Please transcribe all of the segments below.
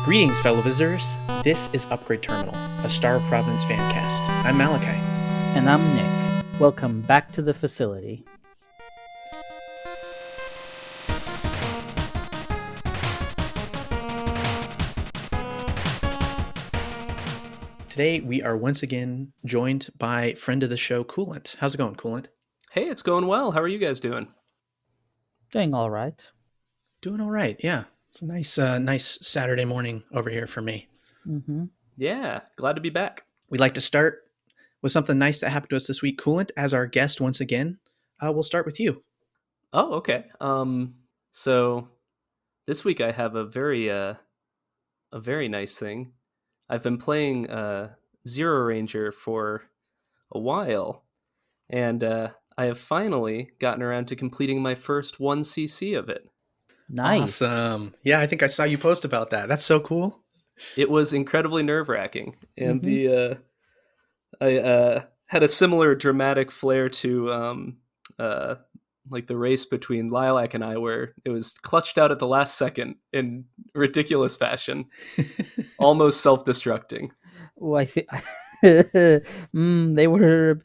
Greetings, fellow visitors. This is Upgrade Terminal, a Star of Providence fancast. I'm Malachi. And I'm Nick. Welcome back to the facility. Today, we are once again joined by friend of the show, Coolant. How's it going, Coolant? Hey, it's going well. How are you guys doing? Doing all right. Doing all right, yeah. It's a nice Saturday morning over here for me. Mm-hmm. Yeah, glad to be back. We'd like to start with something nice that happened to us this week. Coolant, as our guest once again, we'll start with you. Oh, okay. So this week I have a very nice thing. I've been playing ZeroRanger for a while, and I have finally gotten around to completing my first 1cc of it. Nice. Awesome. Yeah, I think I saw you post about that. That's so cool. It was incredibly nerve-wracking, and I had a similar dramatic flair to like the race between Lilac and I, where it was clutched out at the last second in ridiculous fashion, almost self-destructing. Oh, I think they were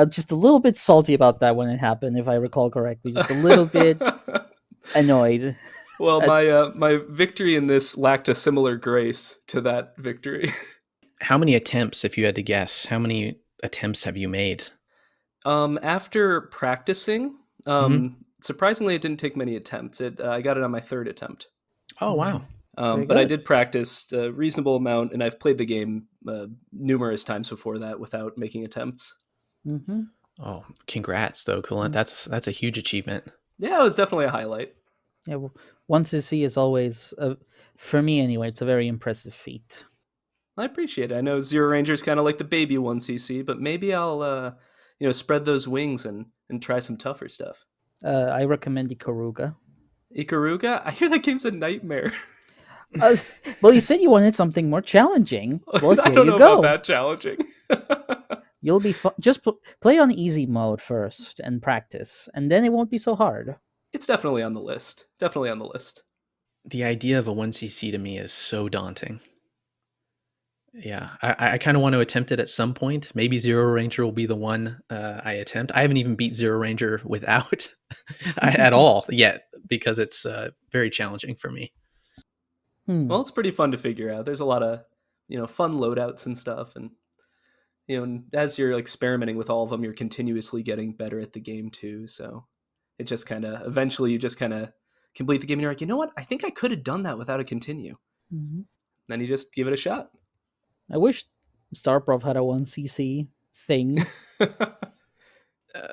just a little bit salty about that when it happened, if I recall correctly. Just a little bit annoyed. Well, my victory in this lacked a similar grace to that victory. How many attempts, if you had to guess, how many attempts have you made? After practicing, surprisingly, it didn't take many attempts. I got it on my third attempt. Oh, wow. But I did practice a reasonable amount, and I've played the game numerous times before that without making attempts. Mm-hmm. Oh, congrats, though, Coolant. That's a huge achievement. Yeah, it was definitely a highlight. Yeah, well, 1cc is always, for me anyway, it's a very impressive feat. I appreciate it. I know ZeroRanger is kind of like the baby 1cc, but maybe I'll spread those wings and try some tougher stuff. I recommend Ikaruga. Ikaruga? I hear that game's a nightmare. Well, you said you wanted something more challenging. Well, I don't know about that challenging. You'll be just play on easy mode first and practice, and then it won't be so hard. It's definitely on the list. The idea of a 1cc to me is so daunting. Yeah, I kind of want to attempt it at some point. Maybe ZeroRanger will be the one I attempt. I haven't even beat ZeroRanger without at all yet, because it's very challenging for me. Well, it's pretty fun to figure out. There's a lot of fun loadouts and stuff, and as you're experimenting with all of them, you're continuously getting better at the game too. So it just kind of eventually you just kind of complete the game, and you're like, you know what? I think I could have done that without a continue. Mm-hmm. Then you just give it a shot. I wish Star Prof had a 1cc thing.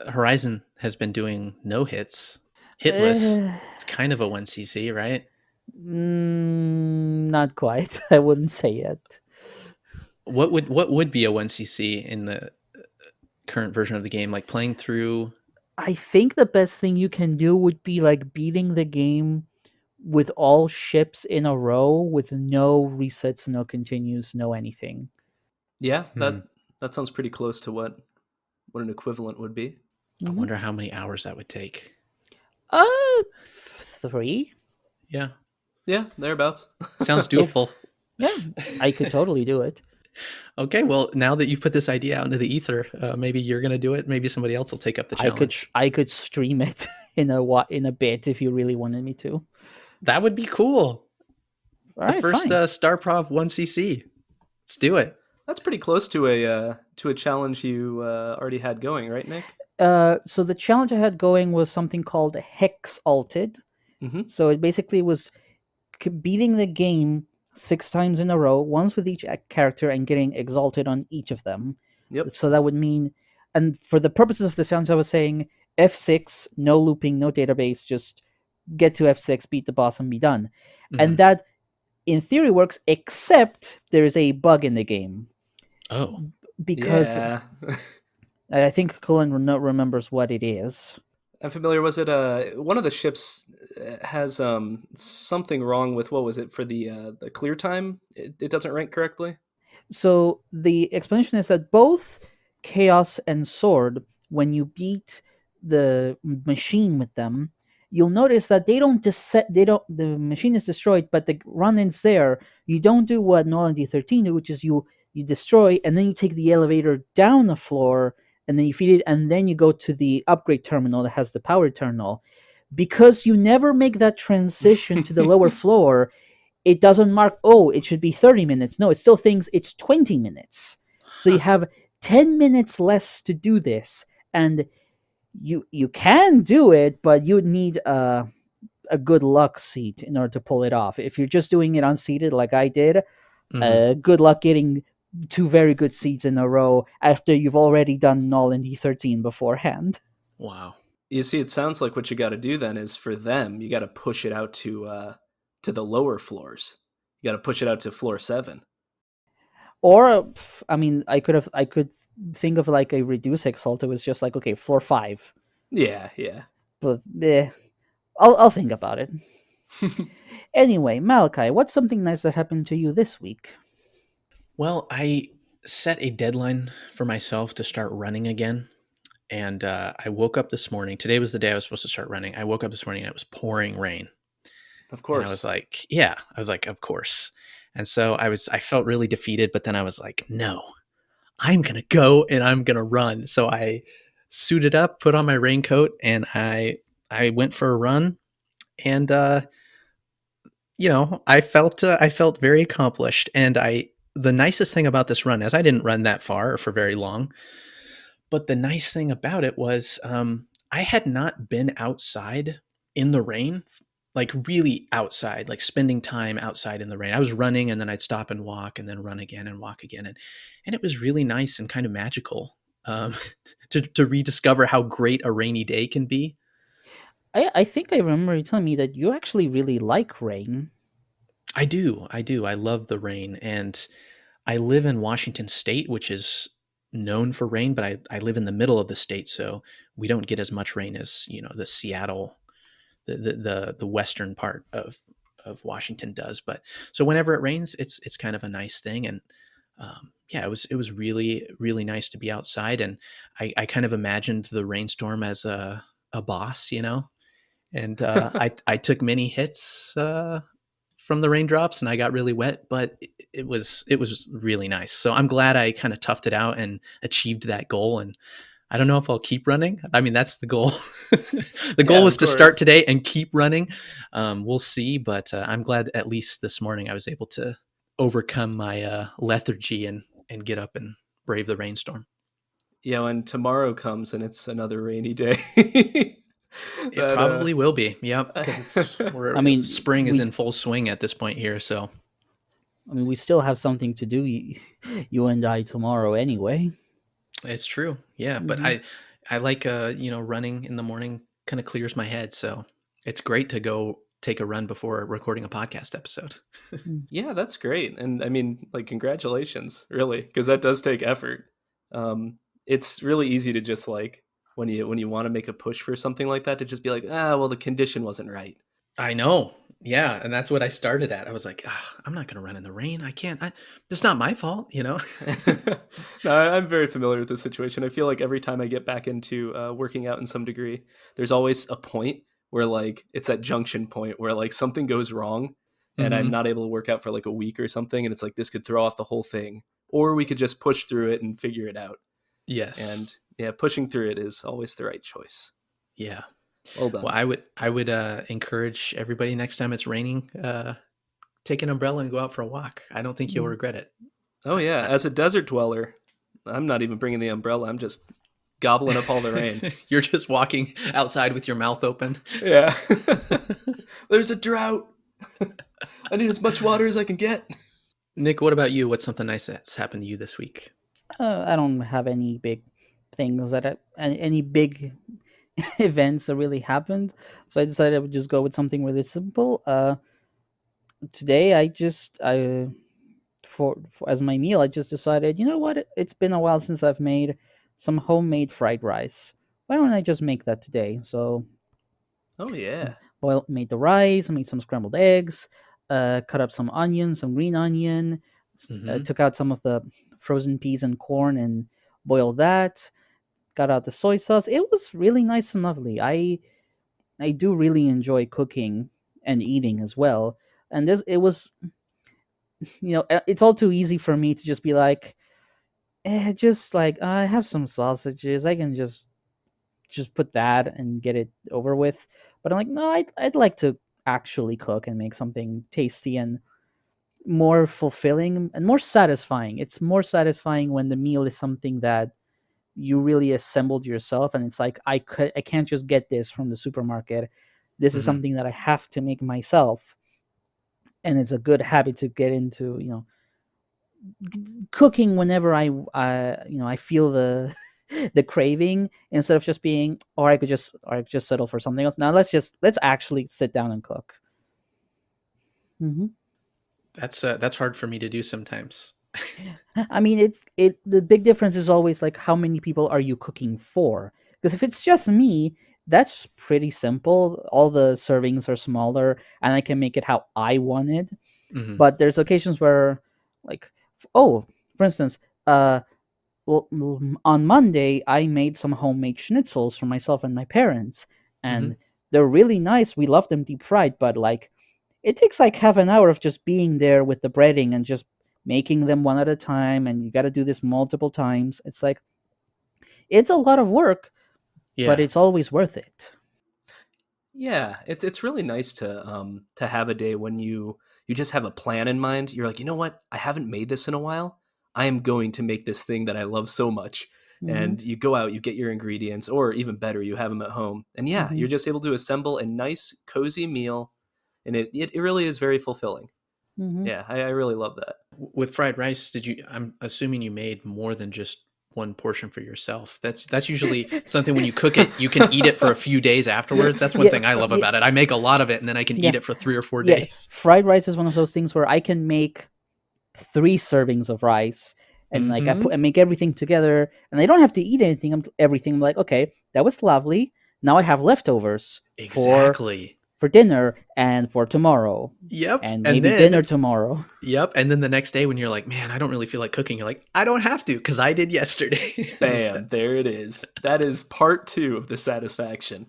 Horizon has been doing no hits, hitless. It's kind of a 1cc, right? Not quite. I wouldn't say it. What would be a 1cc in the current version of the game? Like playing through. I think the best thing you can do would be like beating the game with all ships in a row with no resets, no continues, no anything. Yeah, that sounds pretty close to what an equivalent would be. I wonder how many hours that would take. 3. Yeah, thereabouts. Sounds doable. Yeah, I could totally do it. Okay, well, now that you've put this idea out into the ether, maybe you're going to do it. Maybe somebody else will take up the challenge. I could stream it in a bit if you really wanted me to. That would be cool. All the first Star Prov 1cc. Let's do it. That's pretty close to a challenge you already had going, right, Nick? So the challenge I had going was something called Hex Alted. Mm-hmm. So it basically was beating the game 6 times in a row, once with each character, and getting exalted on each of them. Yep. So that would mean, and for the purposes of the challenge, I was saying F6, no looping, no database, just get to F6, beat the boss, and be done. Mm-hmm. And that, in theory, works, except there is a bug in the game. Oh. Because I think Coolant remembers what it is. I'm familiar. Was it one of the ships has something wrong with, what was it, for the clear time? It doesn't rank correctly? So the explanation is that both Chaos and Sword, when you beat the machine with them, you'll notice that they don't the machine is destroyed, but the run-in's there. You don't do what Noel and D13 do, which is you destroy, and then you take the elevator down the floor, and then you feed it, and then you go to the upgrade terminal that has the power terminal. Because you never make that transition to the lower floor, it doesn't mark, oh, it should be 30 minutes. No, it still thinks it's 20 minutes. So you have 10 minutes less to do this. And you can do it, but you need a good luck seat in order to pull it off. If you're just doing it unseated like I did, good luck getting 2 very good seats in a row after you've already done Null and D13 beforehand. Wow. You see, it sounds like what you got to do then is for them, you got to push it out to the lower floors. You got to push it out to floor 7. Or, I mean, I could think of like a reduce exalt. It was just like, okay, floor 5. Yeah. But I'll think about it. Anyway, Malachi, what's something nice that happened to you this week? Well, I set a deadline for myself to start running again. And I woke up this morning. Today was the day I was supposed to start running. I woke up this morning and it was pouring rain. Of course. And I was like, of course. And so I felt really defeated, but then I was like, no, I'm going to go and I'm going to run. So I suited up, put on my raincoat, and I went for a run. And, I felt very accomplished. And the nicest thing about this run is I didn't run that far or for very long. But the nice thing about it was I had not been outside in the rain, like really outside, like spending time outside in the rain. I was running and then I'd stop and walk and then run again and walk again. And it was really nice and kind of magical to rediscover how great a rainy day can be. I think I remember you telling me that you actually really like rain. I do. I love the rain. And I live in Washington State, which is known for rain, but I live in the middle of the state, so we don't get as much rain as the Seattle, the western part of Washington does. But so whenever it rains, it's kind of a nice thing. And it was really, really nice to be outside. And I kind of imagined the rainstorm as a boss, and I took many hits from the raindrops and I got really wet, but it was really nice. So I'm glad I kind of toughed it out and achieved that goal. And I don't know if I'll keep running. I mean, that's the goal. The goal was to start today and keep running. We'll see, but I'm glad at least this morning I was able to overcome my lethargy and get up and brave the rainstorm. Yeah, when tomorrow comes and it's another rainy day. It probably will be. Yep. I mean, spring is in full swing at this point here. So, I mean, we still have something to do, you and I, tomorrow anyway. It's true. Yeah. Mm-hmm. But I like, running in the morning kind of clears my head. So it's great to go take a run before recording a podcast episode. Yeah, that's great. And I mean, like, congratulations, really, because that does take effort. It's really easy to just like, when you want to make a push for something like that, to just be like, well, the condition wasn't right. I know. Yeah. And that's what I started at. I was like, I'm not going to run in the rain. I can't. It's not my fault, No, I'm very familiar with this situation. I feel like every time I get back into working out in some degree, there's always a point where like it's that junction point where like something goes wrong and I'm not able to work out for like a week or something. And it's like, this could throw off the whole thing, or we could just push through it and figure it out. Yes. And yeah, pushing through it is always the right choice. Yeah. Well done. Well, I would encourage everybody next time it's raining, take an umbrella and go out for a walk. I don't think you'll regret it. Oh yeah. As a desert dweller, I'm not even bringing the umbrella. I'm just gobbling up all the rain. You're just walking outside with your mouth open. Yeah. There's a drought. I need as much water as I can get. Nick, what about you? What's something nice that's happened to you this week? I don't have any big things any big events that really happened, so I decided I would just go with something really simple. Today for as my meal, I just decided, you know what, it's been a while since I've made some homemade fried rice. Why don't I just make that today? So made the rice, I made some scrambled eggs, cut up some onions, some green onion, took out some of the frozen peas and corn and boiled that, got out the soy sauce. It was really nice and lovely. I do really enjoy cooking and eating as well. And it was, it's all too easy for me to just be like, just like I have some sausages, I can just put that and get it over with. But I'm like, no, I'd like to actually cook and make something tasty and more fulfilling and more satisfying. It's more satisfying when the meal is something that you really assembled yourself, and it's like I can't just get this from the supermarket. This is something that I have to make myself, and it's a good habit to get into. Cooking whenever I feel the the craving, instead of just being, or I could just settle for something else. Now let's actually sit down and cook. Mm-hmm. That's hard for me to do sometimes. I mean, the big difference is always like, how many people are you cooking for? Because if it's just me, that's pretty simple. All the servings are smaller, and I can make it how I want it. Mm-hmm. But there's occasions where, like, oh, for instance, well, on Monday I made some homemade schnitzels for myself and my parents, Mm-hmm. and they're really nice. We love them deep fried, but like, it takes like half an hour of just being there with the breading and just making them one at a time, and you got to do this multiple times. It's like, it's a lot of work, but Yeah. it's always worth it. Yeah, it's really nice to have a day when you just have a plan in mind. You're like, you know what? I haven't made this in a while. I am going to make this thing that I love so much. Mm-hmm. And you go out, you get your ingredients, or even better, you have them at home. And yeah, Mm-hmm. you're just able to assemble a nice, cozy meal, and it really is very fulfilling. Mm-hmm. Yeah, I really love that. With fried rice, I'm assuming you made more than just one portion for yourself. That's usually something when you cook it, you can eat it for a few days afterwards. That's one Yeah, thing I love yeah, about it. I make a lot of it and then I can yeah, eat it for 3 or 4 yeah. days. Fried rice is one of those things where I can make 3 servings of rice, and like Mm-hmm. and make everything together, and I don't have to eat everything. I'm like, okay, that was lovely. Now I have leftovers Exactly. for dinner and for tomorrow, Yep. and And maybe dinner then tomorrow. Yep. And then the next day when you're like, man, I don't really feel like cooking, you're like, I don't have to because I did yesterday. Bam, there it is. That is part two of the satisfaction.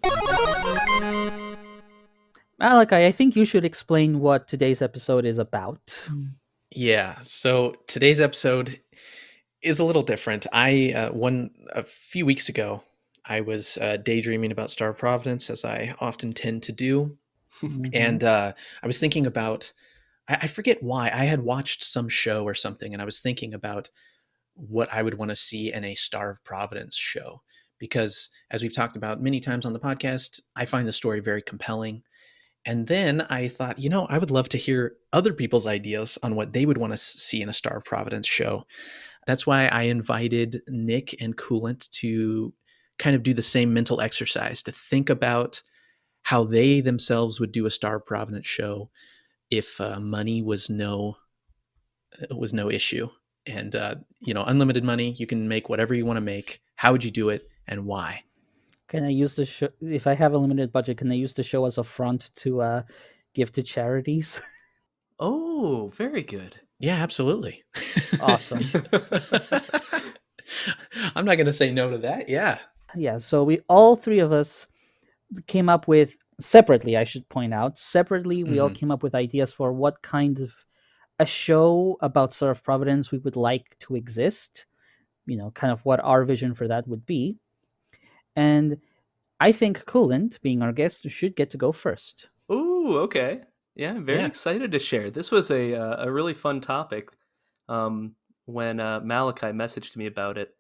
Malachi, I think you should explain what today's episode is about. Yeah. So today's episode is a little different. A few weeks ago, I was daydreaming about Star of Providence, as I often tend to do. Mm-hmm. And I was thinking about, I forget why, I had watched some show or something, and I was thinking about what I would want to see in a Star of Providence show. Because as we've talked about many times on the podcast, I find the story very compelling. And then I thought, I would love to hear other people's ideas on what they would want to see in a Star of Providence show. That's why I invited Nick and Coolant to kind of do the same mental exercise, to think about how they themselves would do a Star of Providence show if money was no issue. And unlimited money, you can make whatever you want to make. How would you do it, and why? Can I use the show, if I have a limited budget? Can I use the show as a front to give to charities? Oh, very good. Yeah, absolutely. Awesome. I'm not going to say no to that. Yeah. Yeah. So we all 3 of us came up with separately. I should point out separately. We all Mm-hmm. came up with ideas for what kind of a show about Star of Providence we would like to exist. Kind of what our vision for that would be. And I think Coolant, being our guest, should get to go first. Ooh, okay. Yeah, I'm very Yeah. excited to share. This was a really fun topic. When Malachi messaged me about it,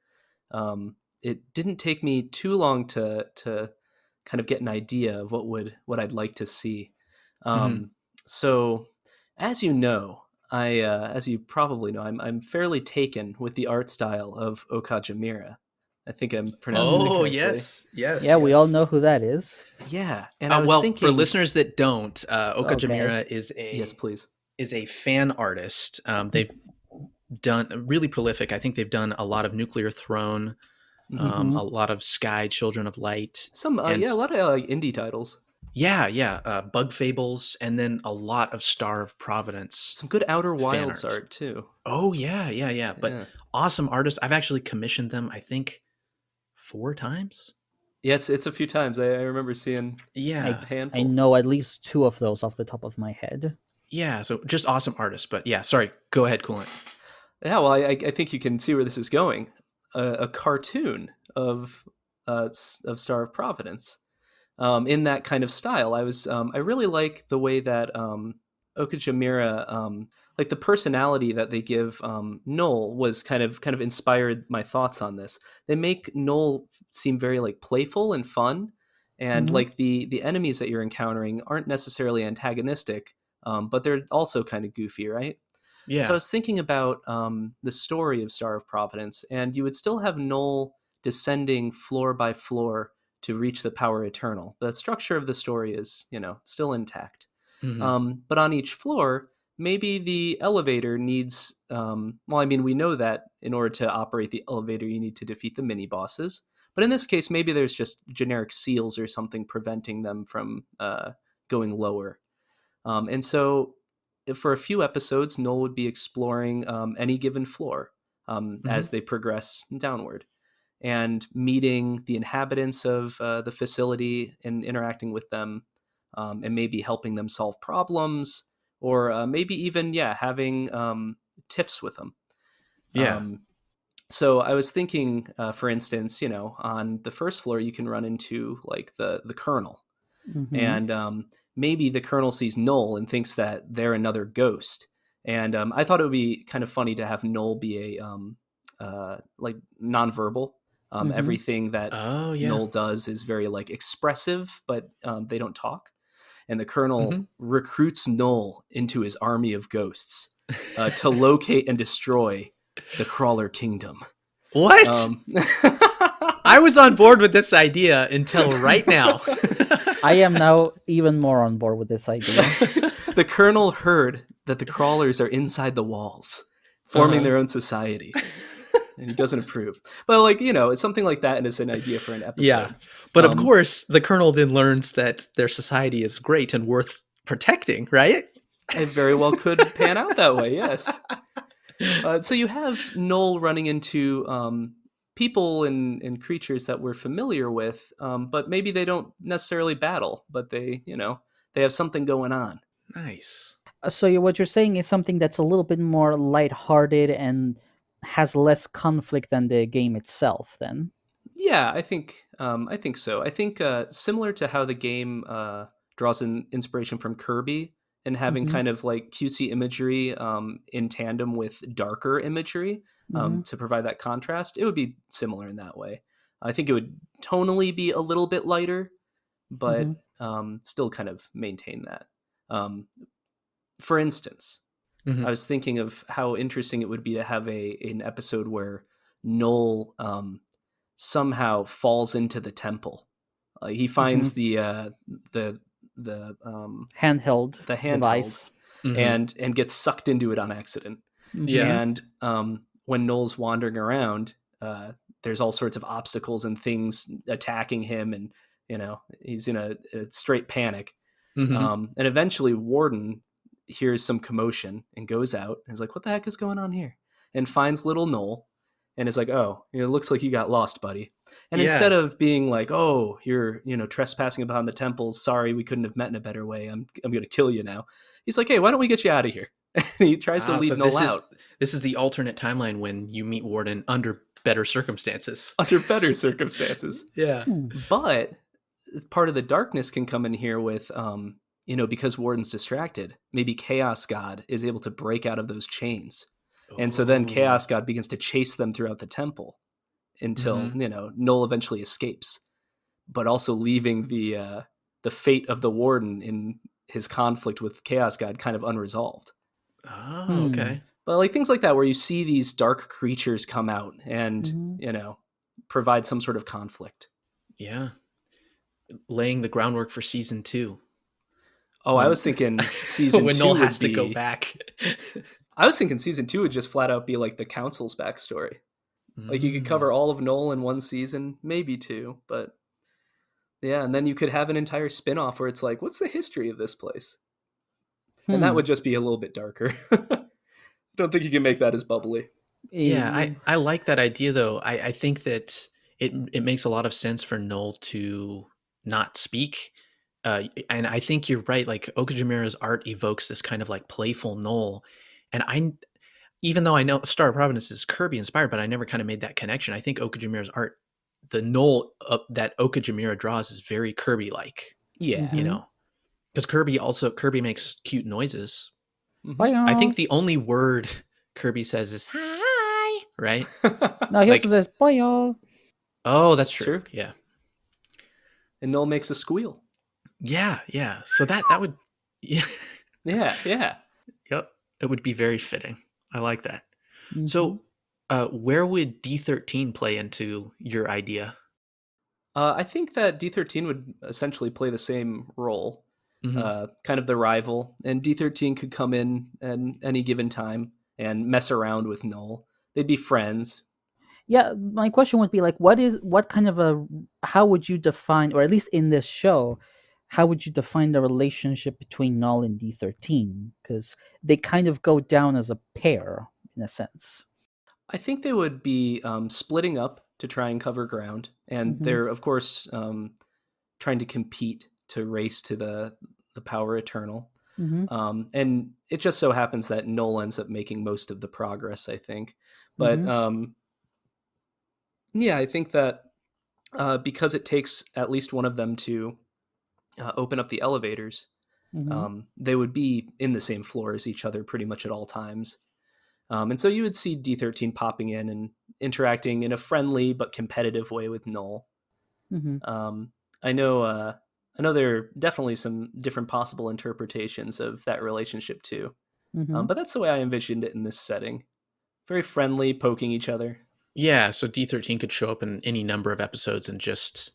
it didn't take me too long to kind of get an idea of what I'd like to see. Mm-hmm. So, as you know, as you probably know, I'm fairly taken with the art style of Okajimira. I think I'm pronouncing it Oh, correctly. yes. Yes. Yeah, we all Yes. know who that is. Yeah, and I was Well, for thinking, listeners that don't, Okay. Okajimira yes, please. is a fan artist. They've done really prolific. I think they've done a lot of Nuclear Throne, Mm-hmm. a lot of Sky, Children of Light, Some, and yeah, a lot of like indie titles. Bug Fables, and then a lot of Star of Providence Some good Outer fan Wilds art. art too. Oh yeah. But Yeah. awesome artists. I've actually commissioned them, I think, 4 times. Yeah, it's a few times. I remember seeing Yeah. a I handful. know at least 2 of those off the top of my head. Yeah, so just awesome artists. But yeah, sorry, go ahead, Coolant. Yeah, well, I think you can see where this is going. A cartoon of Star of Providence, in that kind of style. I really like the way that Okajimura, like the personality that they give Noel was kind of inspired my thoughts on this. They make Noel seem very like playful and fun, and Mhm. like the enemies that you're encountering aren't necessarily antagonistic, but they're also kind of goofy, right? So I Yeah. was thinking about the story of Star of Providence, and you would still have Noel descending floor by floor to reach the power eternal. The structure of the story is, still intact. Hmm. But on each floor, maybe the elevator needs. Well, I mean, we know that in order to operate the elevator, you need to defeat the mini bosses. But in this case, maybe there's just generic seals or something preventing them from going lower. And so for a few episodes, Noel would be exploring any given floor Hmm. as they progress downward and meeting the inhabitants of the facility and interacting with them, and maybe helping them solve problems, or maybe even, yeah, having tiffs with them. Yeah. Um, so I was thinking, for instance, on the first floor, you can run into like the Colonel, Mhm. and maybe the Colonel sees Noel and thinks that they're another ghost. And I thought it would be kind of funny to have Noel be a like nonverbal. Mhm. Everything that Oh, yeah. Noel does is very like expressive, but they don't talk. And the Hmm. Colonel recruits Noel into his army of ghosts to locate and destroy the Crawler Kingdom. What? Um, I was on board with this idea until right now. I am now even more on board with this idea. The Colonel heard that the crawlers are inside the walls, forming Uh-huh. their own society, and he doesn't approve. But like, it's something like that, and it's an idea for an Yeah. episode. But of Um, course, the Colonel then learns that their society is great and worth protecting, right? it very well could pan out that way. Yes. So you have Noel running into people and creatures that we're familiar with, but maybe they don't necessarily battle, but they have something going on. Nice. So what you're saying is something that's a little bit more lighthearted and has less conflict than the game itself. Then. Yeah, I think so. I think similar to how the game draws an inspiration from Kirby and having Mhm. kind of like cutesy imagery in tandem with darker imagery Mhm. to provide that contrast, it would be similar in that way. I think it would tonally be a little bit lighter, but Mhm. still kind of maintain that. Um, for instance, I Hmm. was thinking of how interesting it would be to have an episode where Noel somehow falls into the temple. He finds Mhm. the the Handheld the handheld device. Hmm. and gets sucked into it on accident. Mhm. Yeah. And when Noel's wandering around, there's all sorts of obstacles and things attacking him, and he's in a straight panic. Hmm. And eventually, Warden hears some commotion and goes out and is like, "What the heck is going on here?" And finds little Noel and is like, "Oh, it looks like you got lost, buddy." And instead Yeah. of being like, "Oh, you're trespassing upon the temples. Sorry, we couldn't have met in a better way. I'm going to kill you now." He's like, "Hey, why don't we get you out of here?" And he tries to Wow. So leave Noel this out is the alternate timeline when you meet Warden under better circumstances. under better circumstances. Yeah. Hmm. But part of the darkness can come in here with because Warden's distracted, maybe Chaos God is able to break out of those chains. And so then Oh. Chaos God begins to chase them throughout the temple until, Hmm. Noel eventually escapes, but also leaving the fate of the Warden in his conflict with Chaos God kind of unresolved. Oh, Hmm. okay. But like things like that where you see these dark creatures come out and, Mhm. provide some sort of conflict. Yeah. Laying the groundwork for season 2 Oh, I when was thinking season when Noel 2 would has to go be back. I was thinking season 2 would just flat out be like the council's backstory. Like you could Mm. cover all of Noel in one season, maybe two, but yeah, and then you could have an entire spin-off where it's like, what's the history of this place? And that Hmm. would just be a little bit darker. Don't think you can make that as bubbly. Yeah, Eh, I like that idea though. I think that it makes a lot of sense for Null to not speak. And I think you're right. Like Okajimura's art evokes this kind of like playful Null, and even though I know Star of Providence is Kirby inspired, but I never kind of made that connection. I think Okajimura's art, the Null that Okajimura draws, is very Kirby like. Yeah, you know, because Kirby makes cute noises. Mm-hmm. I think the only word Kirby says is hi, right? No, he also says bye y'all. Oh, that's true. Yeah. And Null makes a squeal. Yeah. So that would, yeah. Yeah. Yep. It would be very fitting. I like that. Mm-hmm. So, where would D13 play into your idea? I think that D13 would essentially play the same role, kind of the rival, and D13 could come in at any given time and mess around with Null. They'd be friends. Yeah, my question would be like, how would you define, or at least in this show, how would you define the relationship between Null and D13? Because they kind of go down as a pair in a sense. I think they would be splitting up to try and cover ground, and they're of course trying to compete to race to the Power Eternal. And it just so happens that Null ends up making most of the progress, I think. But yeah, I think that because it takes at least one of them to open up the elevators, they would be in the same floor as each other pretty much at all times. And so you would see D13 popping in and interacting in a friendly but competitive way with Null. I know there are definitely some different possible interpretations of that relationship too. But that's the way I envisioned it in this setting. Very friendly, poking each other. Yeah, so D13 could show up in any number of episodes and just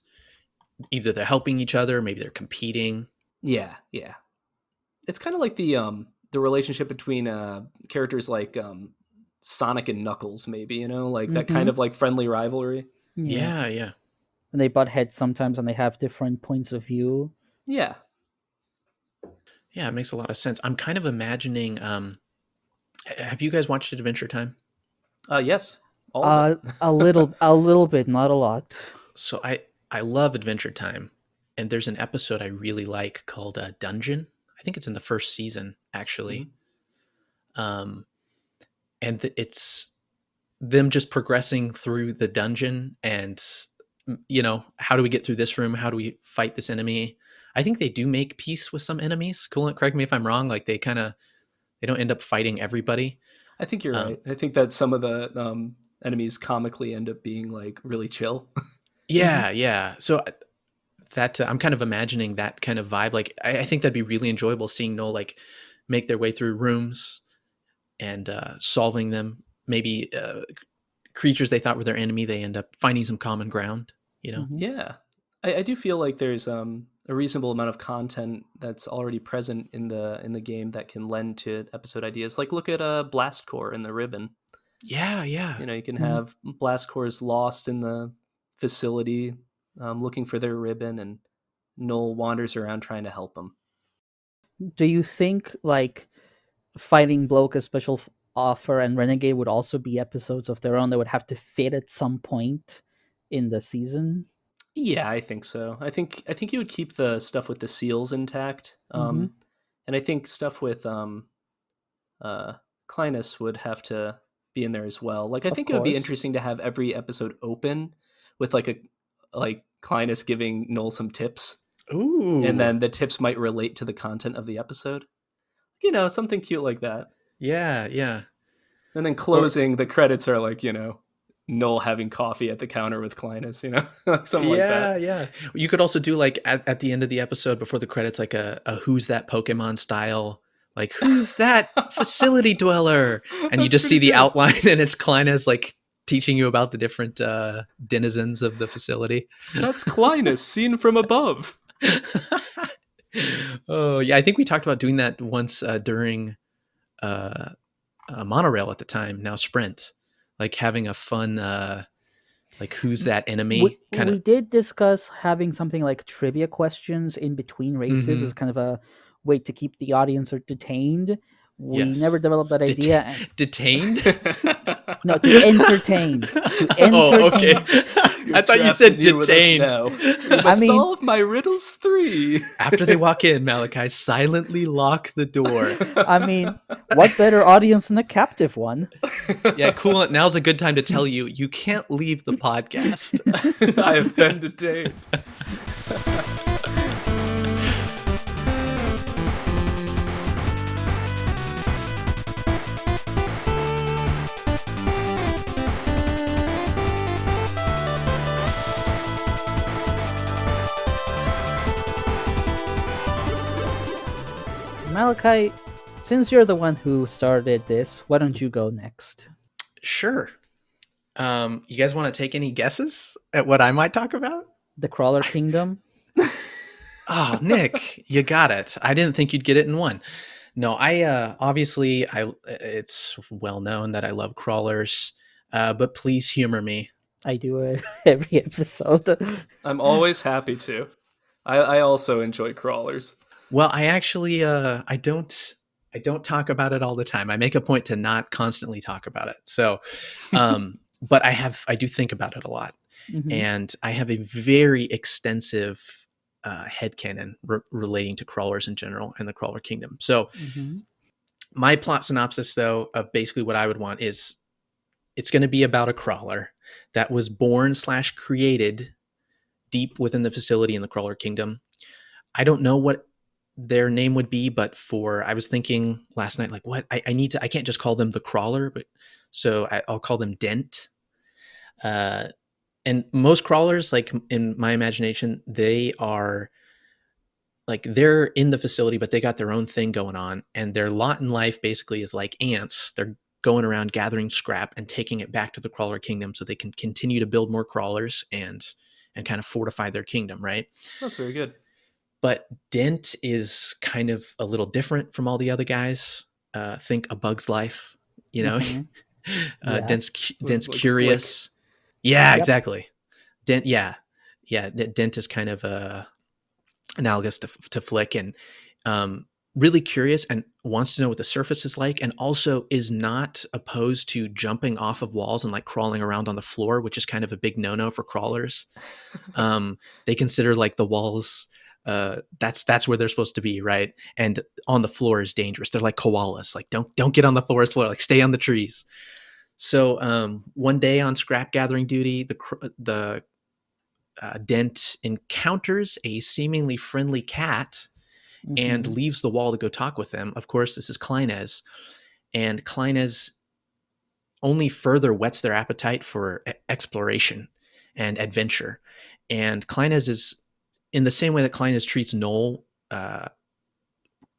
either they're helping each other, maybe they're competing. Yeah. It's kind of like the relationship between characters like Sonic and Knuckles, maybe, like that kind of like friendly rivalry. Yeah. And they butt heads sometimes, and they have different points of view. Yeah, it makes a lot of sense. I'm kind of imagining. Have you guys watched Adventure Time? Yes, a little bit, not a lot. So I love Adventure Time, and there's an episode I really like called Dungeon. I think it's in the first season, actually. And it's them just progressing through the dungeon, and how do we get through this room? How do we fight this enemy? I think they do make peace with some enemies. Coolant, correct me if I'm wrong. Like they don't end up fighting everybody. I think you're right. I think that some of the enemies comically end up being like really chill. Yeah. So that I'm kind of imagining that kind of vibe. Like I think that'd be really enjoyable seeing Null like make their way through rooms and solving them. Maybe creatures they thought were their enemy, they end up finding some common ground. Yeah, I do feel like there's a reasonable amount of content that's already present in the game that can lend to episode ideas. Like look at Blast Core in the Ribbon. Yeah. You can have Blast Cores lost in the facility, looking for their ribbon, and Null wanders around trying to help them. Do you think like Fighting Bloke, a special offer, and Renegade would also be episodes of their own that would have to fit at some point in the season? Yeah, I think so. I think you would keep the stuff with the seals intact, and I think stuff with Clinus would have to be in there as well. Like I think it would be interesting to have every episode open with like Clinus giving Null some tips. Ooh. And then the tips might relate to the content of the episode. Something cute like that. Yeah. And then closing, the credits are like, Null having coffee at the counter with Clinus, something like that. Yeah. You could also do like at the end of the episode before the credits, like a who's that Pokemon style, like who's that facility dweller? And you just see the outline and it's Clinus like teaching you about the different denizens of the facility. That's Clinus seen from above. Oh yeah, I think we talked about doing that once during Monorail at the time, now Sprint, like having a fun like who's that enemy kind of. We did discuss having something like trivia questions in between races as kind of a way to keep the audience entertained. We never developed that idea. Detained? No, to entertain. To entertain. Oh, okay. I thought you said detained. Now. You must solve my riddles 3. After they walk in, Malachi, silently lock the door. I mean, what better audience than a captive one? Yeah, Coolant, now's a good time to tell you, you can't leave the podcast. I have been detained. Malachi, since you're the one who started this, why don't you go next? Sure. You guys want to take any guesses at what I might talk about? The Crawler Kingdom? Oh, Nick, you got it. I didn't think you'd get it in one. No, obviously it's well known that I love crawlers, but please humor me. I do it every episode. I'm always happy to. I also enjoy crawlers. Well, I actually I don't talk about it all the time. I make a point to not constantly talk about it. So, but I do think about it a lot, and I have a very extensive headcanon relating to crawlers in general and the Crawler Kingdom. So, my plot synopsis, though, of basically what I would want is it's going to be about a crawler that was born / created deep within the facility in the Crawler Kingdom. I don't know what their name would be, but I was thinking last night, like, what I can't just call them the Crawler, but so I'll call them Dent. And most crawlers, like in my imagination, they are like, they're in the facility, but they got their own thing going on, and their lot in life basically is like ants. They're going around gathering scrap and taking it back to the Crawler Kingdom so they can continue to build more crawlers and kind of fortify their kingdom, right? That's very good. But Dent is kind of a little different from all the other guys. Think A Bug's Life, you know? Yeah. Dent's like curious. Flick. Yeah, exactly. Dent, yeah. Dent is kind of analogous to Flick, and really curious and wants to know what the surface is like, and also is not opposed to jumping off of walls and like crawling around on the floor, which is kind of a big no-no for crawlers. They consider like the walls, that's where they're supposed to be, right? And on the floor is dangerous. They're like koalas, like don't get on the forest floor, like stay on the trees. So one day on scrap gathering duty, the Dent encounters a seemingly friendly cat and leaves the wall to go talk with them. Of course, this is Kleinez, and Kleinez only further whets their appetite for exploration and adventure. And Kleinez is, in the same way that Kleinez treats Noel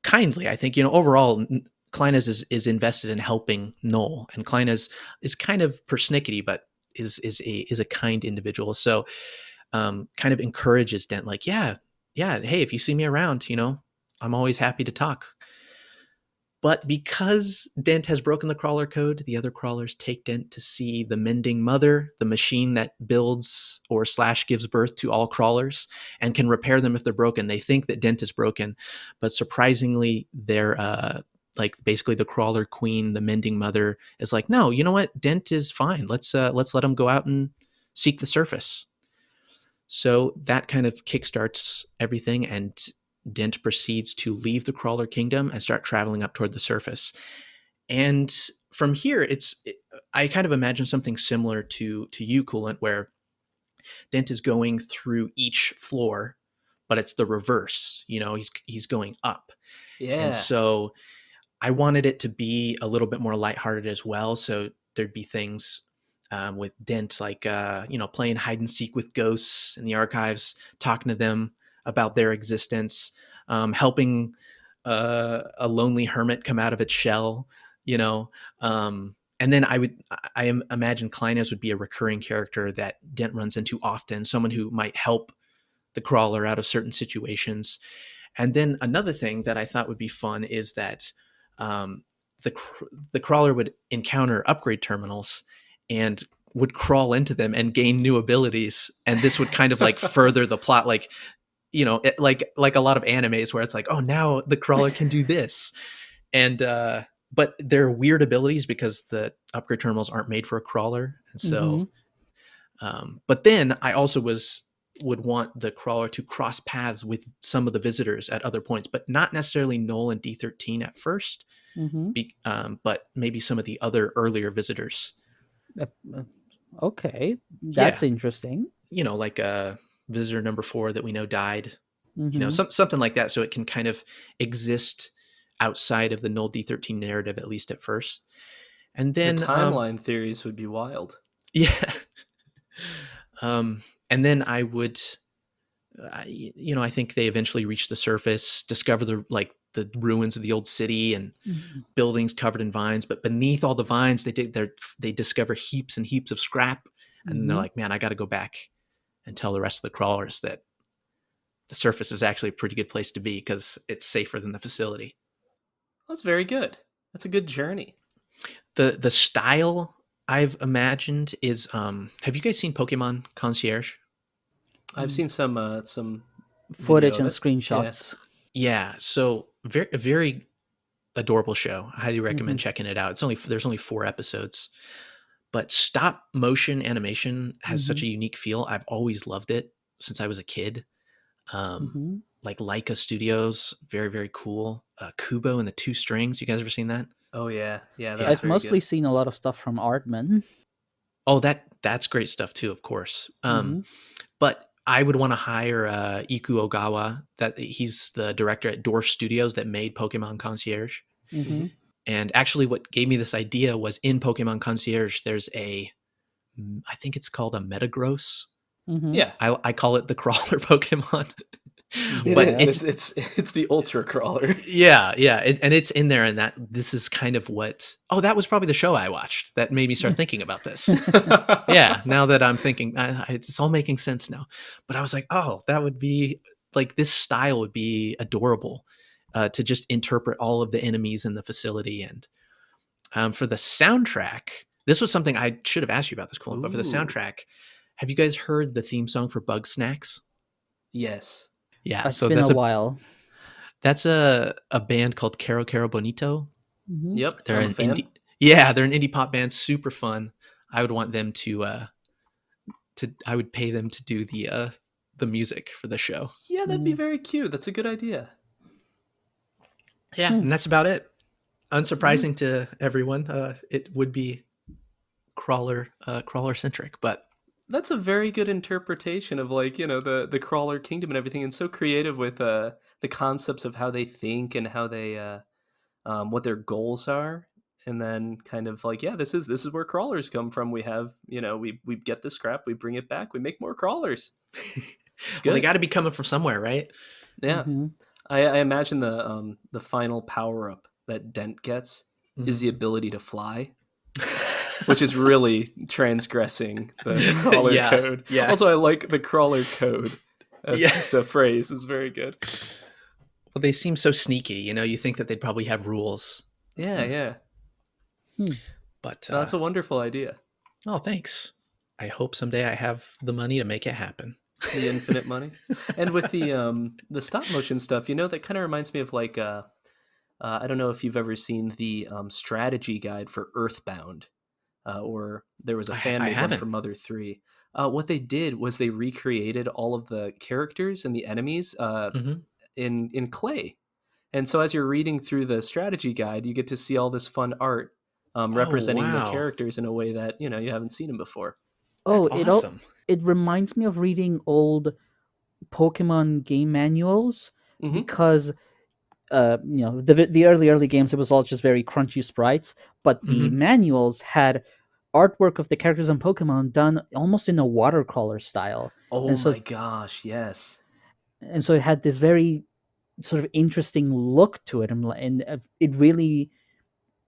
kindly, I think, overall, Kleinez is invested in helping Noel, and Kleinez is kind of persnickety, but is a kind individual. So kind of encourages Dent, like, yeah, hey, if you see me around, I'm always happy to talk. But because Dent has broken the crawler code, the other crawlers take Dent to see the Mending Mother, the machine that builds or / gives birth to all crawlers and can repair them if they're broken. They think that Dent is broken, but surprisingly, they're like basically the crawler queen, the Mending Mother, is like, no, you know what? Dent is fine. Let's let him go out and seek the surface. So that kind of kickstarts everything, and Dent proceeds to leave the Crawler Kingdom and start traveling up toward the surface. And from here, I kind of imagine something similar to you, Coolant, where Dent is going through each floor, but it's the reverse. He's going up. Yeah. And so I wanted it to be a little bit more lighthearted as well. So there'd be things with Dent, like, playing hide and seek with ghosts in the archives, talking to them about their existence, helping a lonely hermit come out of its shell, and then I imagine Kleinez would be a recurring character that Dent runs into often, someone who might help the crawler out of certain situations. And then another thing that I thought would be fun is that the crawler would encounter upgrade terminals and would crawl into them and gain new abilities, and this would kind of like further the plot, like, like a lot of animes where it's like, oh, now the crawler can do this. And but they're weird abilities because the upgrade terminals aren't made for a crawler, and so. But then I also would want the crawler to cross paths with some of the visitors at other points, but not necessarily Null and D13 at first, but maybe some of the other earlier visitors. Okay, that's interesting. Like visitor number 4 that we know died. Something like that, so it can kind of exist outside of the Null D13 narrative, at least at first. And then the timeline theories would be wild. Yeah. And then I would, I think they eventually reach the surface, discover the ruins of the old city and buildings covered in vines. But beneath all the vines, they discover heaps and heaps of scrap, and they're like, "Man, I got to go back and tell the rest of the crawlers that the surface is actually a pretty good place to be because it's safer than the facility." That's very good. That's a good journey. The style I've imagined is have you guys seen Pokemon Concierge? I've seen some footage and screenshots. Yeah, so very very adorable show. I highly recommend checking it out. There's only 4 episodes. But stop motion animation has such a unique feel. I've always loved it since I was a kid. Like Leica Studios, very very cool. Kubo and the 2 Strings. You guys ever seen that? Oh yeah. I've mostly seen a lot of stuff from Aardman. Oh, that's great stuff too, of course. But I would want to hire Iku Ogawa. That he's the director at Door Studios that made Pokemon Concierge. And actually, what gave me this idea was in Pokemon Concierge, there's I think it's called a Metagross. Yeah, I call it the crawler Pokemon. But it's the ultra crawler. Yeah, and it's in there, and this is kind of what. Oh, that was probably the show I watched that made me start thinking about this. Yeah, now that I'm thinking, it's all making sense now. But I was like, oh, that would be like this style would be adorable to just interpret all of the enemies in the facility. And for the soundtrack, this was something I should have asked you about this, Coolant. But for the soundtrack, have you guys heard the theme song for Bug Snacks? Yes. Yeah, it's been a while. That's a band called Caro Caro Bonito. Yep, they're an indie. Yeah, they're an indie pop band, super fun. I would want them to. I would pay them to do the music for the show. Yeah, that'd be very cute. That's a good idea. Yeah, and that's about it. Unsurprising to everyone, it would be crawler centric, but. That's a very good interpretation of the crawler kingdom and everything, and so creative with the concepts of how they think and how they what their goals are, and then kind of this is where crawlers come from. We have we get the scrap, we bring it back, we make more crawlers. It's good. Well, they got to be coming from somewhere, right? Yeah. I imagine the final power up that Dent gets is the ability to fly. Which is really transgressing the crawler code. Yeah. Also, I like the crawler code as just a phrase. It's very good. Well, they seem so sneaky. You think that they'd probably have rules. Yeah. But that's a wonderful idea. Oh, thanks. I hope someday I have the money to make it happen. The infinite money. And with the stop motion stuff, that kind of reminds me of I don't know if you've ever seen the strategy guide for Earthbound. Or there was a fan-made one for Mother 3. What they did was they recreated all of the characters and the enemies in clay. And so as you're reading through the strategy guide, you get to see all this fun art representing the characters in a way that you haven't seen them before. Oh, awesome. It reminds me of reading old Pokemon game manuals because the early games, it was all just very crunchy sprites, but the manuals had artwork of the characters in Pokemon done almost in a watercolor style. Oh my gosh, yes. And so it had this very sort of interesting look to it, and it really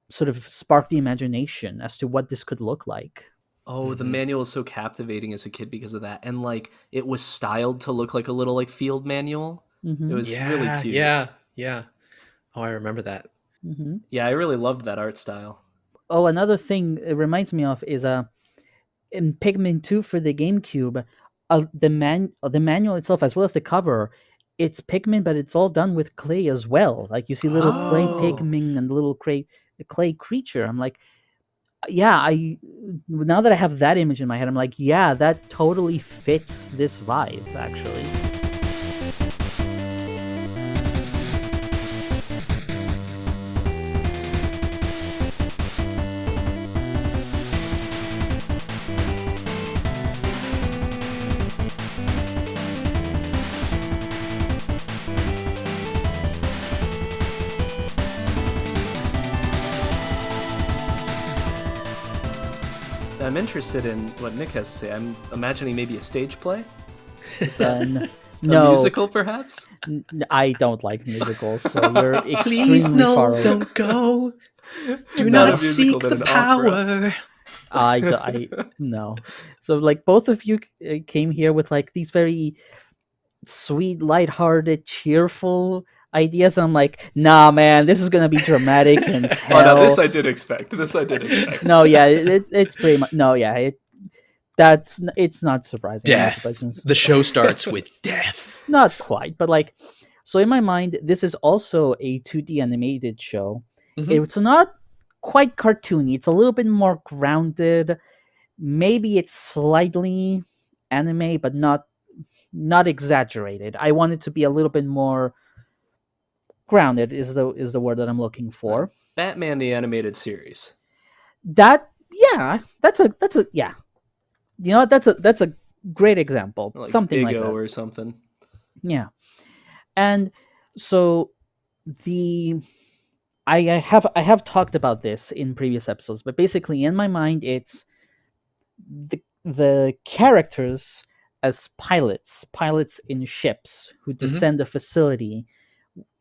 sort of sparked the imagination as to what this could look like. Oh, the manual is so captivating as a kid because of that. And it was styled to look like a little field manual. It was really cute. Yeah. Oh, I remember that. Yeah, I really loved that art style. Oh, another thing it reminds me of is in Pikmin 2 for the GameCube, the manual itself as well as the cover, it's Pikmin, but it's all done with clay as well. Like you see little clay Pikmin and little clay clay creature. I'm like, yeah, now that I have that image in my head, I'm like, yeah, that totally fits this vibe, actually. I'm interested in what Nick has to say. I'm imagining maybe a stage play. Is that no a musical, perhaps? I don't like musicals, so you're extremely Please, no, far away. don't go. Do Not a not musical, seek but the an opera. power. I no. So like both of you came here with like these very sweet, lighthearted, cheerful ideas. I'm like, nah, man, this is gonna be dramatic and hell. Oh no, this I did expect. No, yeah, it's pretty much no, yeah. It's not surprising. Death. The show starts with death. Not quite, but like, so in my mind, this is also a 2D animated show. Mhm. It's not quite cartoony. It's a little bit more grounded. Maybe it's slightly anime, but not exaggerated. I want it to be a little bit more grounded. Is the word that I'm looking for. Batman the Animated Series. That's a yeah. You know what? That's a great example. Like something Big like O that. or something. Yeah, and so I have talked about this in previous episodes, but basically in my mind it's the characters as pilots in ships who descend a facility,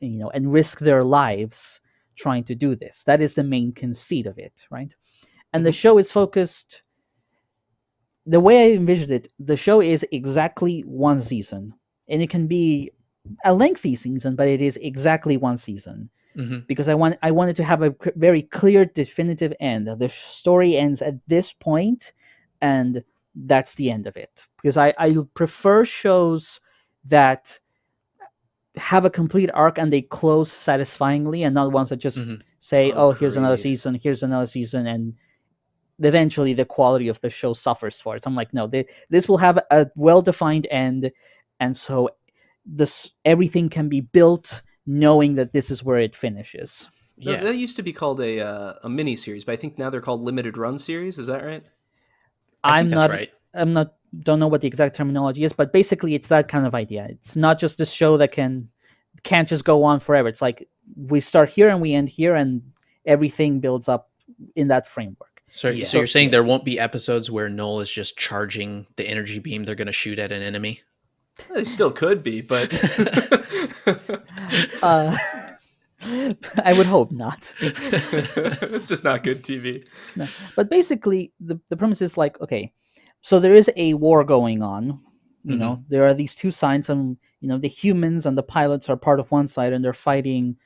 and risk their lives trying to do this. That is the main conceit of it, right? And the show is focused. The way I envisioned it, the show is exactly one season, and it can be a lengthy season, but it is exactly one season. Because I wanted to have a very clear, definitive end. The story ends at this point, and that's the end of it. Because I prefer shows that have a complete arc and they close satisfyingly, and not ones that just say, "Oh, here's another season, and eventually the quality of the show suffers for it." I'm like, no, this will have a well-defined end, and so everything can be built knowing that this is where it finishes. Yeah, that used to be called a mini series, but I think now they're called limited run series. Is that right? I think that's right. Don't know what the exact terminology is, but basically it's that kind of idea. It's not just this show that can't just go on forever. It's like we start here and we end here, and everything builds up in that framework. So you're saying there won't be episodes where Null is just charging the energy beam they're going to shoot at an enemy? Well, they still could be, but I would hope not. It's just not good TV. No. But basically, the premise is like, okay, so there is a war going on. You know, there are these two sides, and the humans and the pilots are part of one side, and they're fighting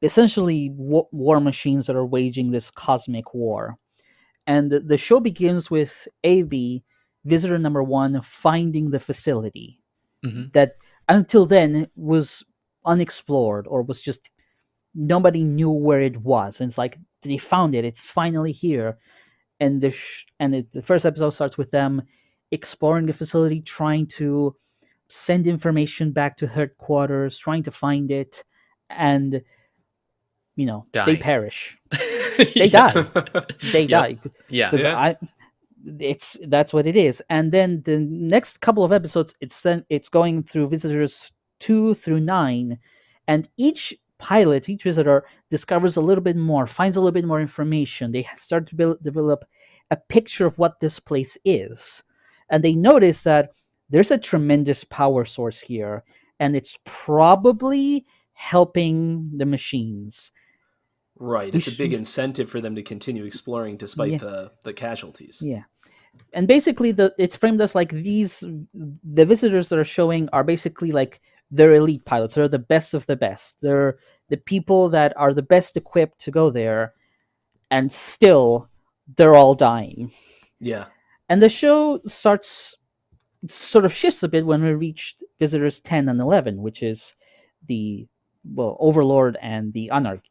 essentially war machines that are waging this cosmic war. And the show begins with AB, visitor number 1, finding the facility that until then was unexplored, or was just nobody knew where it was. And it's like, they found it. It's finally here. And the first episode starts with them exploring the facility, trying to send information back to headquarters, trying to find it, and they perish. They die. They die. Yeah. That's what it is. And then the next couple of episodes, it's going through visitors 2 through 9, and each visitor discovers a little bit more, finds a little bit more information. They start to develop a picture of what this place is, and they notice that there's a tremendous power source here, and it's probably helping the machines. Right, it's a big incentive for them to continue exploring despite the casualties. Yeah, and basically it's framed as like the visitors that are showing are basically like they're elite pilots. They're the best of the best. They're the people that are the best equipped to go there, and still they're all dying. Yeah, and the show sort of shifts a bit when we reach visitors 10 and 11, which is the Overlord and the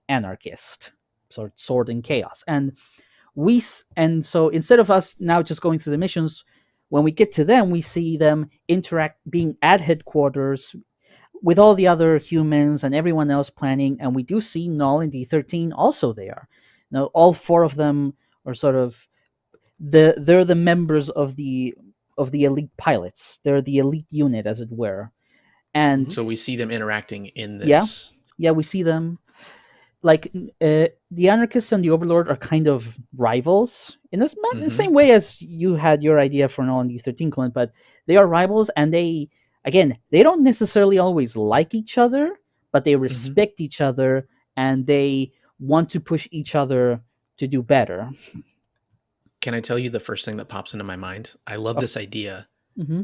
Anarchist. sort of sword and chaos. And so instead of us now just going through the missions, when we get to them, we see them being at headquarters with all the other humans and everyone else planning, and we do see Null and D13 also there. Now, all four of them are sort of they're the members of the elite pilots. They're the elite unit, as it were. And so we see them interacting in this. Yeah, we see them. Like the Anarchists and the Overlord are kind of rivals in the same way as you had your idea for Null and D13, Coolant, but they are rivals, and they don't necessarily always like each other, but they respect each other, and they want to push each other to do better. Can I tell you the first thing that pops into my mind? I love this idea. Mm-hmm.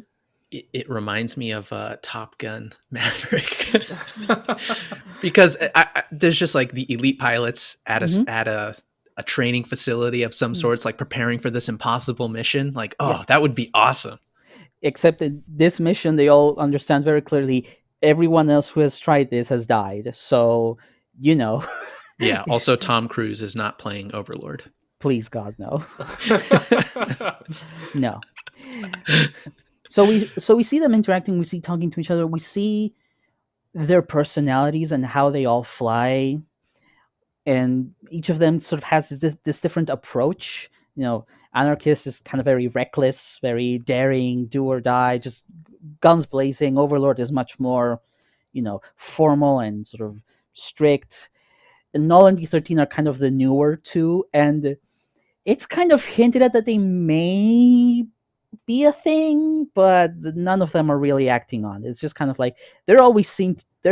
It reminds me of Top Gun Maverick because there's just like the elite pilots at a training facility of some sorts, like preparing for this impossible mission. Like, that would be awesome. Except in this mission, they all understand very clearly everyone else who has tried this has died. So, Yeah. Also, Tom Cruise is not playing Overlord. Please, God, no. No. So we see them interacting. We see talking to each other. We see their personalities and how they all fly, and each of them sort of has this different approach. Anarchist is kind of very reckless, very daring, do or die, just guns blazing. Overlord is much more, formal and sort of strict. And Null and D13 are kind of the newer two, and it's kind of hinted at that they may be a thing, but none of them are really acting on it. It's just kind of like they're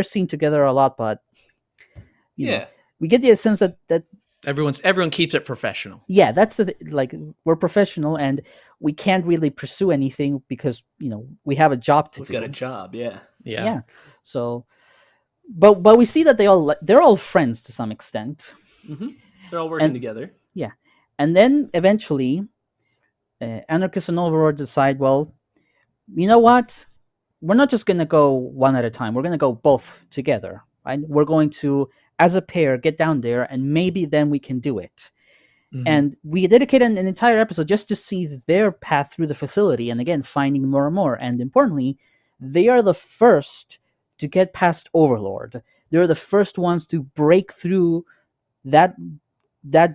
seen together a lot, but we get the sense that everyone keeps it professional. Yeah, that's we're professional, and we can't really pursue anything because we have a job to do. We've got a job, yeah. So, but we see that they're all friends to some extent. Mm-hmm. They're all working together. Yeah, and then eventually, Anarchist and Overlord decide, well, you know what? We're not just going to go one at a time. We're going to go both together, right? We're going to, as a pair, get down there, and maybe then we can do it. Mm-hmm. And we dedicated an entire episode just to see their path through the facility, and again, finding more and more. And importantly, they are the first to get past Overlord. They're the first ones to break through that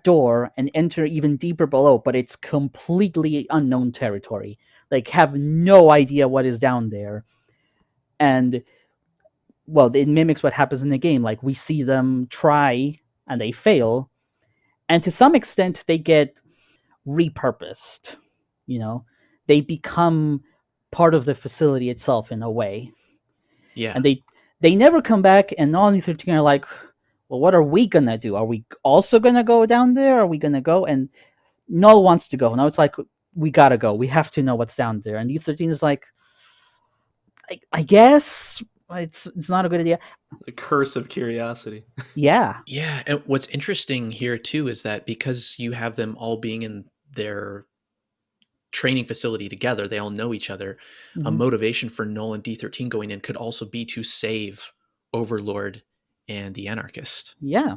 door and enter even deeper below, but it's completely unknown territory. Like, have no idea what is down there. And, well, it mimics what happens in the game. Like, we see them try, and they fail. And to some extent, they get repurposed. They become part of the facility itself in a way. Yeah. And they never come back, and Null and D13 are like, well, what are we going to do? Are we also going to go down there? Are we going to go? And Null wants to go. Now it's like, we got to go. We have to know what's down there. And D13 is like, I guess it's not a good idea. The curse of curiosity. Yeah. Yeah. And what's interesting here, too, is that because you have them all being in their training facility together, they all know each other. Mm-hmm. A motivation for Null and D13 going in could also be to save Overlord and the Anarchist. Yeah.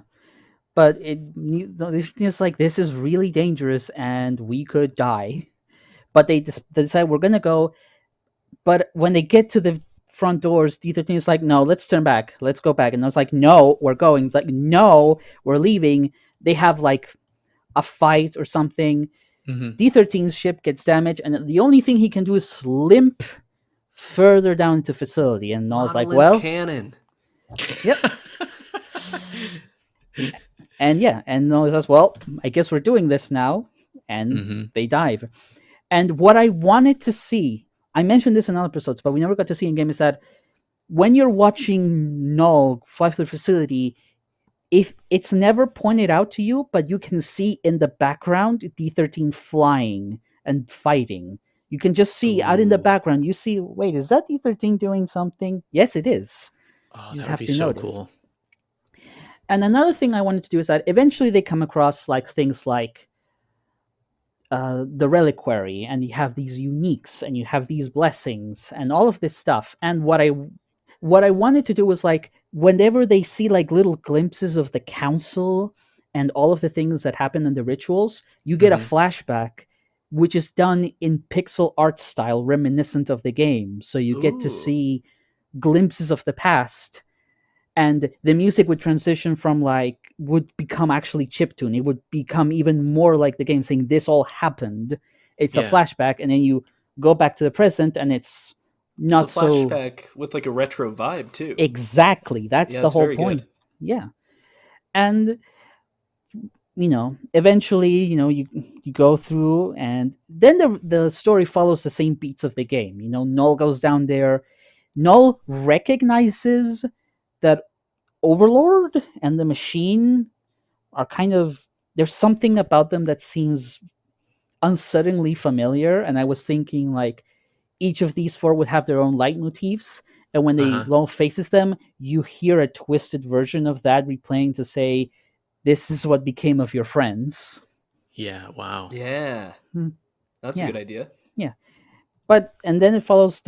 But it's just like, this is really dangerous and we could die. But they decide we're going to go. But when they get to the front doors, D13 is like, no, let's turn back. Let's go back. And I was like, no, we're going. It's like, no, we're leaving. They have like a fight or something. Mm-hmm. D13's ship gets damaged. And the only thing he can do is limp further down into facility. And I was like, well. Cannon. Yep. And yeah, and Noah says, well, I guess we're doing this now. And they dive. And what I wanted to see, I mentioned this in other episodes, but we never got to see in game, is that when you're watching Null fly through the facility, if it's never pointed out to you, but you can see in the background D13 flying and fighting. You can just see out in the background, you see, wait, is that D13 doing something? Yes, it is. Oh, that would be so cool. And another thing I wanted to do is that eventually they come across like things like the reliquary, and you have these uniques, and you have these blessings, and all of this stuff. And what I wanted to do was, like, whenever they see like little glimpses of the council and all of the things that happen in the rituals, you get a flashback, which is done in pixel art style, reminiscent of the game. So you get to see glimpses of the past, and the music would transition from would become actually chiptune. It would become even more like the game, saying this all happened. It's a flashback, and then you go back to the present, and it's not it's a flashback with a retro vibe too. Exactly, that's the whole point. Good. Yeah, and eventually, you go through, and then the story follows the same beats of the game. Null goes down there. Null recognizes that Overlord and the machine are kind of, there's something about them that seems unsettlingly familiar, and I was thinking each of these four would have their own leitmotifs, and when they Null faces them, you hear a twisted version of that replaying to say, this is what became of your friends. Yeah, wow. Yeah. That's a good idea. Yeah. And then it follows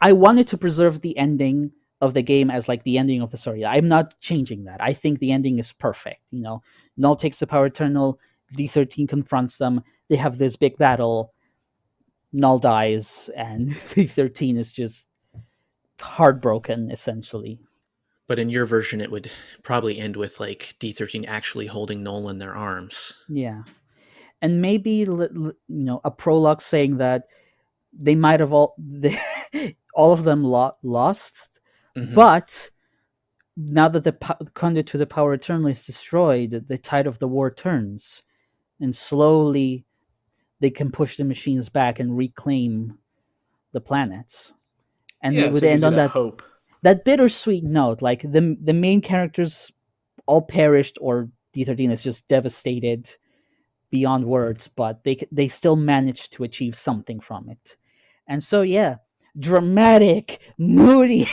I wanted to preserve the ending of the game as the ending of the story. I'm not changing that. I think the ending is perfect. Null takes the Power Eternal, D13 confronts them, they have this big battle, Null dies, and D13 is just heartbroken, essentially. But in your version, it would probably end with D13 actually holding Null in their arms. Yeah. And maybe, a prologue saying that they might have all of them lost, but now that the conduit to the Power Eternal is destroyed, the tide of the war turns, and slowly they can push the machines back and reclaim the planets. And it would end on that hope, that bittersweet note. The main characters all perished, or D13 is just devastated beyond words, but they still managed to achieve something from it. And so, yeah, dramatic, moody.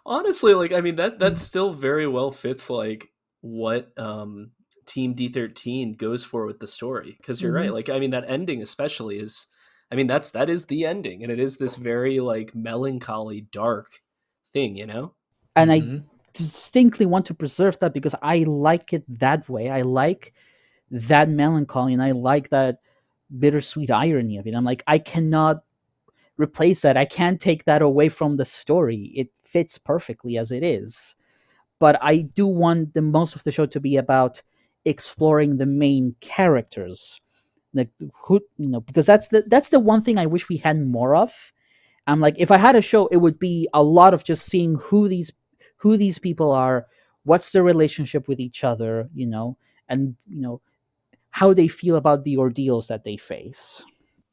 Honestly, that still very well fits what Team D13 goes for with the story, because you're right. That ending especially is, that is the ending, and it is this very melancholy, dark thing, And I distinctly want to preserve that because I like it that way. I like that melancholy, and I like that bittersweet irony of it. I'm I cannot replace that. I can't take that away from the story. It fits perfectly as it is. But I do want the most of the show to be about exploring the main characters, because that's the one thing I wish we had more of. I'm if I had a show, it would be a lot of just seeing who these people are, what's their relationship with each other, and how they feel about the ordeals that they face.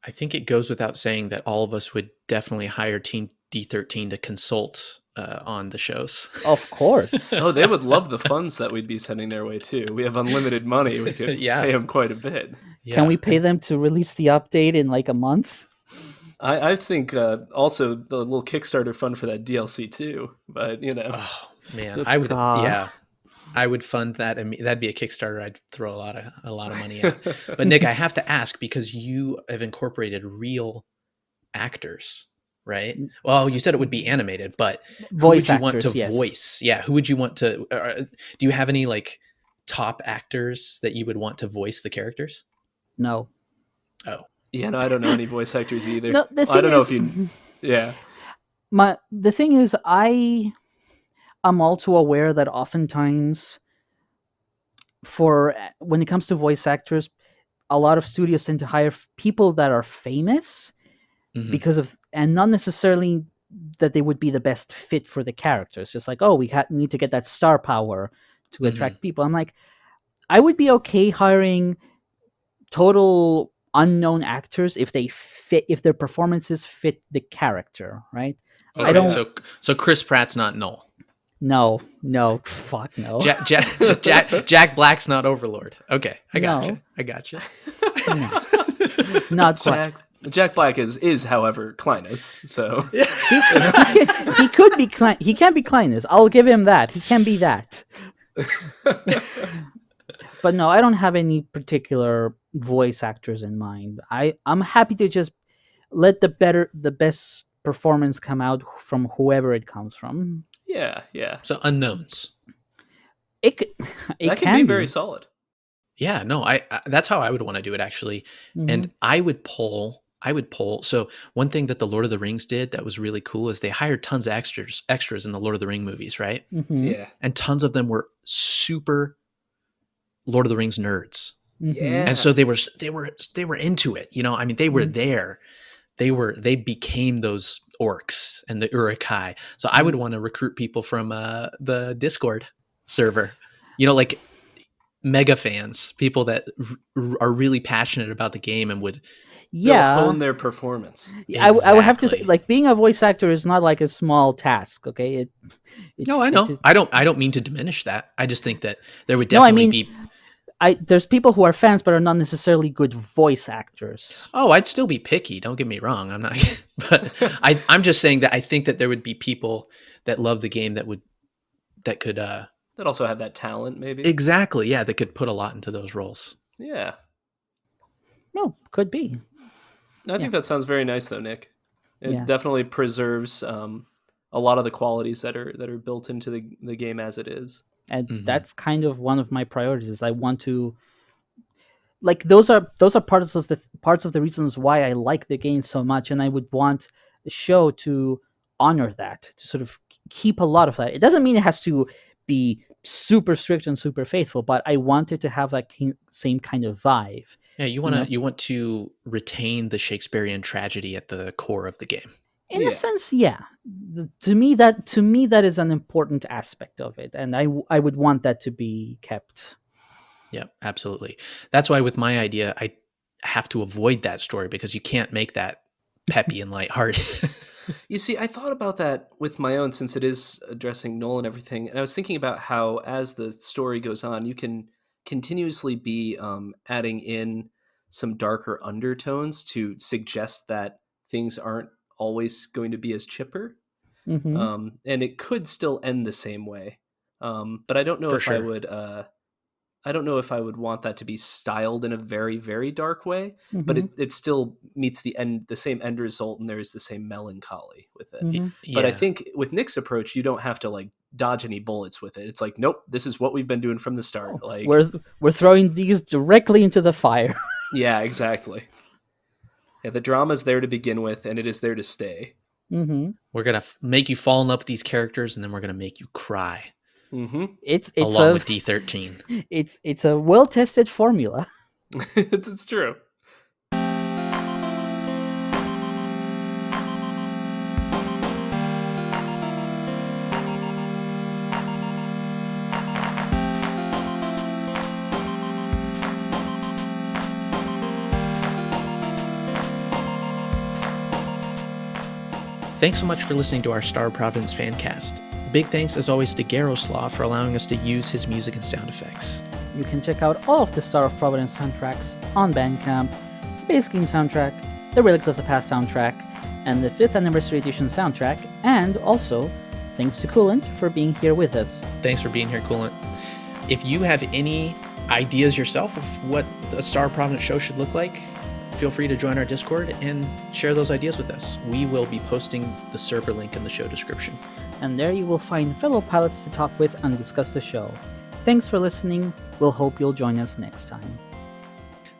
I think it goes without saying that all of us would definitely hire Team D13 to consult on the shows. Of course. They would love the funds that we'd be sending their way too. We have unlimited money. We could pay them quite a bit. Yeah. Can we pay them to release the update in a month? I think also the little Kickstarter fund for that DLC too. But oh man, I would. Yeah, I would fund that. That'd be a Kickstarter I'd throw a lot of money at. But Nick, I have to ask, because you have incorporated real actors, right? Well, you said it would be animated, but who would you want to voice? Yeah, who would you want to? Do you have any top actors that you would want to voice the characters? No. Oh. Yeah, no, I don't know any voice actors either. No, I don't know if you. Yeah. The thing is, I'm also aware that oftentimes, when it comes to voice actors, a lot of studios tend to hire people that are famous because of, and not necessarily that they would be the best fit for the characters. Just we need to get that star power to attract people. I'm I would be okay hiring total unknown actors if their performances fit the character, right? Okay, I don't. So Chris Pratt's not Null. No, fuck no. Jack Black's not Overlord. Okay, I gotcha. No. Not quite. Jack Black is, however, Clinus. So he could be he can be Clinus. I'll give him that. He can be that. But no, I don't have any particular voice actors in mind. I'm happy to just let the best performance come out from whoever it comes from. Yeah, yeah. So unknowns. It That can be very solid. Yeah, no, I that's how I would want to do it actually. And I would pull. So one thing that the Lord of the Rings did that was really cool is they hired tons of extras in the Lord of the Ring movies, right? Yeah. And tons of them were super Lord of the Rings nerds. Yeah. And so they were into it. You know, I mean, they were there. They became those orcs and the Uruk-hai. So I would want to recruit people from the Discord server. You know, like mega fans, people that are really passionate about the game and would hone their performance. I would have to say, like, being a voice actor is not like a small task. Okay, no, I know. I don't mean to diminish that. I just think that there would definitely be. There's people who are fans but are not necessarily good voice actors. Oh, I'd still be picky. Don't get me wrong. I'm not, but I'm just saying that I think that there would be people that love the game that could that also have that talent, maybe. Exactly. Yeah, that could put a lot into those roles. Yeah. Well, could be. I think that sounds very nice, though, Nick. It definitely preserves a lot of the qualities that are built into the game as it is. And that's kind of one of my priorities. Is I want to, like, those are parts of the reasons why I like the game so much, and I would want the show to honor that, to sort of keep a lot of that. It doesn't mean it has to be super strict and super faithful, but I want it to have that same kind of vibe. Yeah, you want to retain the Shakespearean tragedy at the core of the game. In a sense, yeah. To me, that is an important aspect of it, and I would want that to be kept. Yeah, absolutely. That's why with my idea, I have to avoid that story because you can't make that peppy and lighthearted. You see, I thought about that with my own, since it is addressing Noel and everything, and I was thinking about how as the story goes on, you can continuously be adding in some darker undertones to suggest that things aren't always going to be as chipper. And it could still end the same way. But I don't know if I would I don't know if I would want that to be styled in a very, very dark way, but it still meets the same end result, and there's the same melancholy with it. Yeah. But I think with Nick's approach, you don't have to like dodge any bullets with it. It's like, nope, this is what we've been doing from the start. Like we're throwing these directly into the fire. Yeah, exactly. Yeah, the drama's there to begin with, and it is there to stay. We're gonna make you fall in love with these characters, and then we're gonna make you cry. It's along with D13. It's a well-tested formula. It's true. Thanks so much for listening to our Star of Providence fancast. Big thanks, as always, to Garoslaw for allowing us to use his music and sound effects. You can check out all of the Star of Providence soundtracks on Bandcamp, the base game soundtrack, the Relics of the Past soundtrack, and the 5th Anniversary Edition soundtrack, and also thanks to Coolant for being here with us. Thanks for being here, Coolant. If you have any ideas yourself of what the Star of Providence show should look like, feel free to join our Discord and share those ideas with us. We will be posting the server link in the show description. And there you will find fellow pilots to talk with and discuss the show. Thanks for listening. We'll hope you'll join us next time.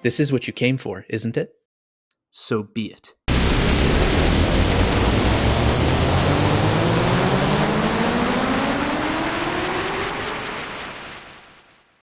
This is what you came for, isn't it? So be it.